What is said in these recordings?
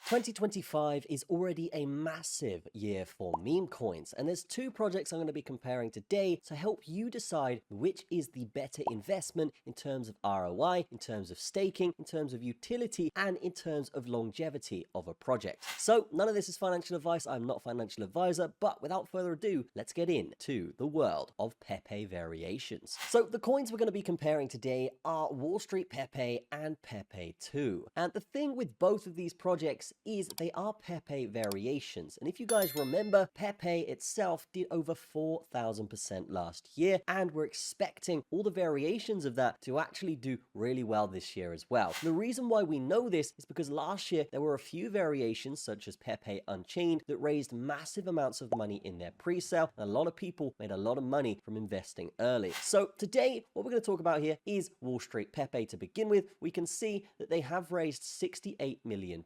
2025 is already a massive year for meme coins, and there's two projects I'm going to be comparing today to help you decide which is the better investment in terms of ROI, in terms of staking, in terms of utility, and in terms of longevity of a project. So none of this is financial advice. I'm not a financial advisor, but without further ado, let's get into the world of Pepe variations. So the coins we're going to be comparing today are Wall Street Pepe and Pepe2. And the thing with both of these projects is they are Pepe variations. And if you guys remember, Pepe itself did over 4,000% last year, and we're expecting all the variations of that to actually do really well this year as well. The reason why we know this is because last year there were a few variations such as Pepe Unchained that raised massive amounts of money in their pre-sale, and a lot of people made a lot of money from investing early. So today, what we're going to talk about here is Wall Street Pepe to begin with. We can see that they have raised $68 million,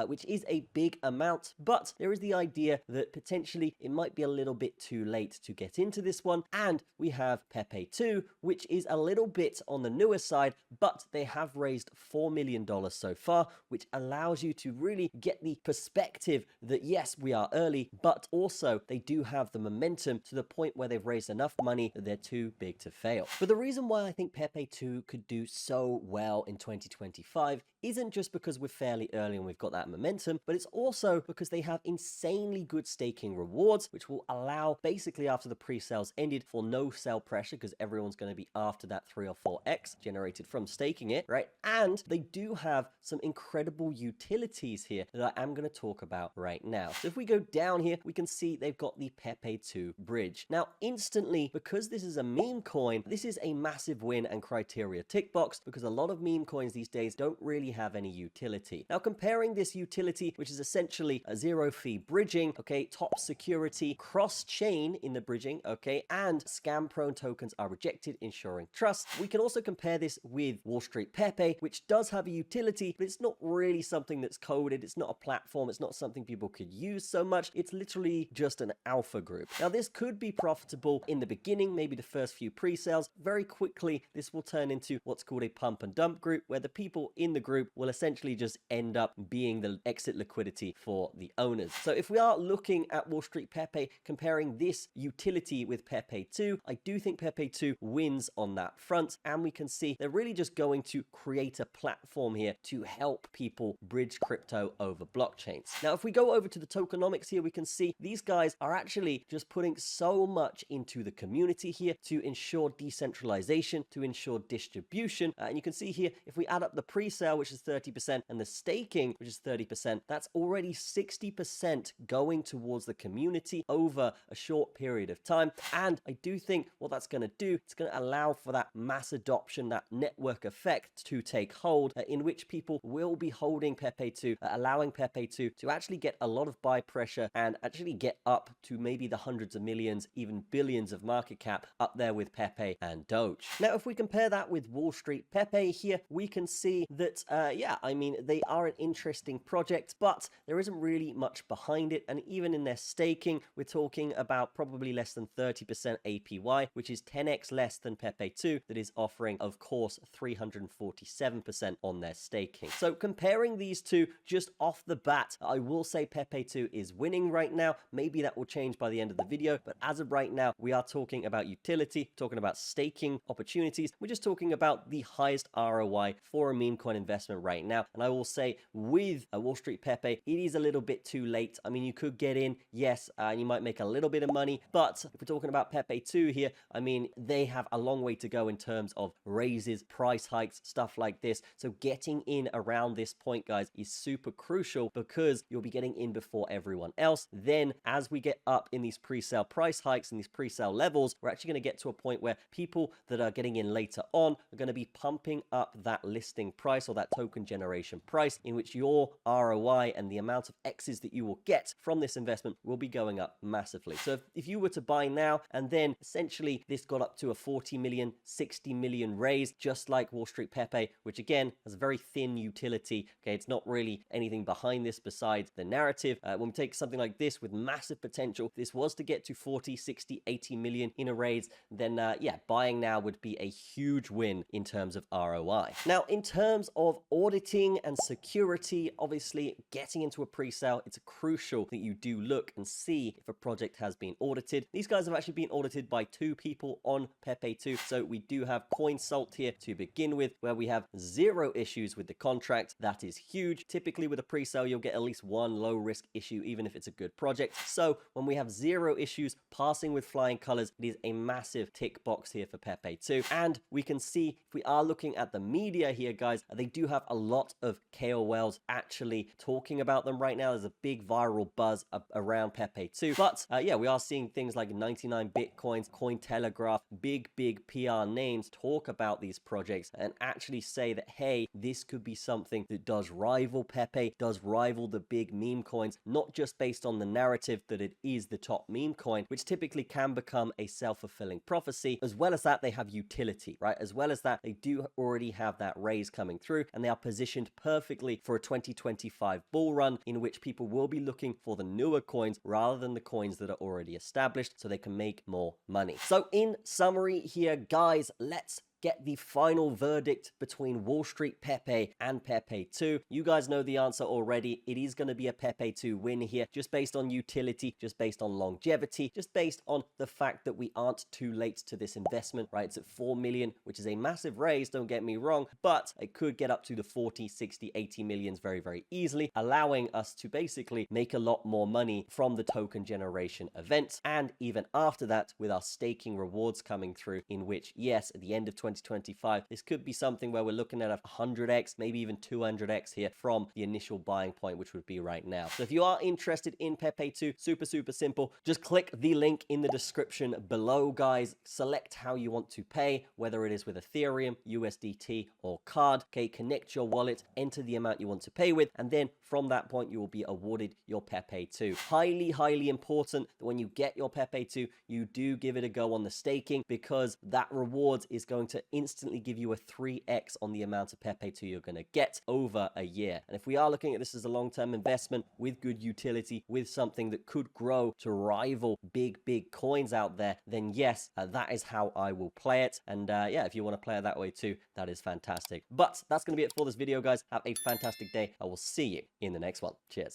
which is a big amount, but there is the idea that potentially it might be a little bit too late to get into this one. And we have Pepe2, which is a little bit on the newer side, but they have raised $4 million so far, which allows you to really get the perspective that yes, we are early, but also they do have the momentum to the point where they've raised enough money that they're too big to fail. But the reason why I think Pepe2 could do so well in 2025 isn't just because we're fairly early and we've got that momentum, but it's also because they have insanely good staking rewards, which will allow basically after the pre-sales ended for no sell pressure because everyone's going to be after that 3 or 4x generated from staking it, right? And they do have some incredible utilities here that I am going to talk about right now. So if we go down here, we can see they've got the Pepe2 bridge. Now, instantly, because this is a meme coin, this is a massive win and criteria tick box because a lot of meme coins these days don't really have any utility. Now, comparing this utility, which is essentially a zero fee bridging, okay, top security, cross-chain in the bridging, okay, and scam-prone tokens are rejected, ensuring trust. We can also compare this with Wall Street Pepe, which does have a utility, but it's not really something that's coded. It's not a platform. It's not something people could use so much. It's literally just an alpha group. Now, this could be profitable in the beginning, maybe the first few pre-sales. Very quickly, this will turn into what's called a pump and dump group, where the people in the group will essentially just end up being the exit liquidity for the owners. So if we are looking at Wall Street Pepe, comparing this utility with Pepe2, I do think Pepe2 wins on that front. And we can see they're really just going to create a platform here to help people bridge crypto over blockchains. Now, if we go over to the tokenomics here, we can see these guys are actually just putting so much into the community here to ensure decentralization, to ensure distribution. And you can see here, if we add up the pre-sale, which is 30%, and the staking, which is 30%, that's already 60% going towards the community over a short period of time. And I do think what that's going to do, it's going to allow for that mass adoption, that network effect to take hold, in which people will be holding Pepe2, allowing Pepe2 to actually get a lot of buy pressure and actually get up to maybe the hundreds of millions, even billions of market cap up there with Pepe and Doge. Now, if we compare that with Wall Street Pepe here, we can see that, yeah, I mean, they are an interesting project, but there isn't really much behind it. And even in their staking, we're talking about probably less than 30% APY, which is 10x less than Pepe2 that is offering, of course, 347% on their staking. So comparing these two just off the bat, I will say Pepe2 is winning right now. Maybe that will change by the end of the video, but as of right now, we are talking about utility, talking about staking opportunities. We're just talking about the highest ROI for a meme coin investment right now. And I will say with Wall Street Pepe, it is a little bit too late. I mean, you could get in, yes, you might make a little bit of money, but if we're talking about Pepe2 here, I mean, they have a long way to go in terms of raises, price hikes, stuff like this. So getting in around this point, guys, is super crucial because you'll be getting in before everyone else. Then as we get up in these pre-sale price hikes and these pre-sale levels, we're actually going to get to a point where people that are getting in later on are going to be pumping up that listing price or that token generation price, in which your ROI and the amount of X's that you will get from this investment will be going up massively. So if you were to buy now and then essentially this got up to a 40 million, 60 million raise, just like Wall Street Pepe, which again has a very thin utility. Okay, it's not really anything behind this besides the narrative. When we take something like this with massive potential, this was to get to 40, 60, 80 million in a raise, then yeah, buying now would be a huge win in terms of ROI. Now, in terms of auditing and security, obviously obviously getting into a pre-sale, it's crucial that you do look and see if a project has been audited. These guys have actually been audited by 2 people on Pepe2. So we do have CoinSalt here to begin with, where we have 0 issues with the contract. That is huge. Typically with a pre-sale, you'll get at least 1 low risk issue, even if it's a good project. So when we have 0 issues passing with flying colors, it is a massive tick box here for Pepe2. And we can see if we are looking at the media here, guys, they do have a lot of KOLs actually talking about them right now. There's a big viral buzz around Pepe2. But yeah, we are seeing things like 99 Bitcoins, Cointelegraph, big PR names talk about these projects and actually say that, hey, this could be something that does rival Pepe, does rival the big meme coins, not just based on the narrative that it is the top meme coin, which typically can become a self-fulfilling prophecy. As well as that, they have utility, right? As well as that, they do already have that raise coming through, and they are positioned perfectly for a 2025 bull run in which people will be looking for the newer coins rather than the coins that are already established, so they can make more money. So in summary here, guys, let's get the final verdict between Wall Street Pepe and Pepe2. You guys know the answer already. It is going to be a Pepe2 win here, just based on utility, just based on longevity, just based on the fact that we aren't too late to this investment, right? It's at 4 million, which is a massive raise, don't get me wrong, but it could get up to the 40, 60, 80 millions very easily, allowing us to basically make a lot more money from the token generation event. And even after that, with our staking rewards coming through, in which, yes, at the end of 2025, this could be something where we're looking at a 100x, maybe even 200x here from the initial buying point, which would be right now. So if you are interested in Pepe2, super simple. Just click the link in the description below, guys. Select how you want to pay, whether it is with Ethereum, USDT, or card. Okay, connect your wallet, enter the amount you want to pay with, and then from that point, you will be awarded your Pepe2. Highly important that when you get your Pepe2, you do give it a go on the staking, because that reward is going to instantly give you a 3x on the amount of Pepe2 you're going to get over a year. And if we are looking at this as a long-term investment with good utility, with something that could grow to rival big coins out there, then yes, that is how I will play it. And yeah, if you want to play it that way too, that is fantastic. But that's going to be it for this video, guys. Have a fantastic day. I will see you in the next one. Cheers.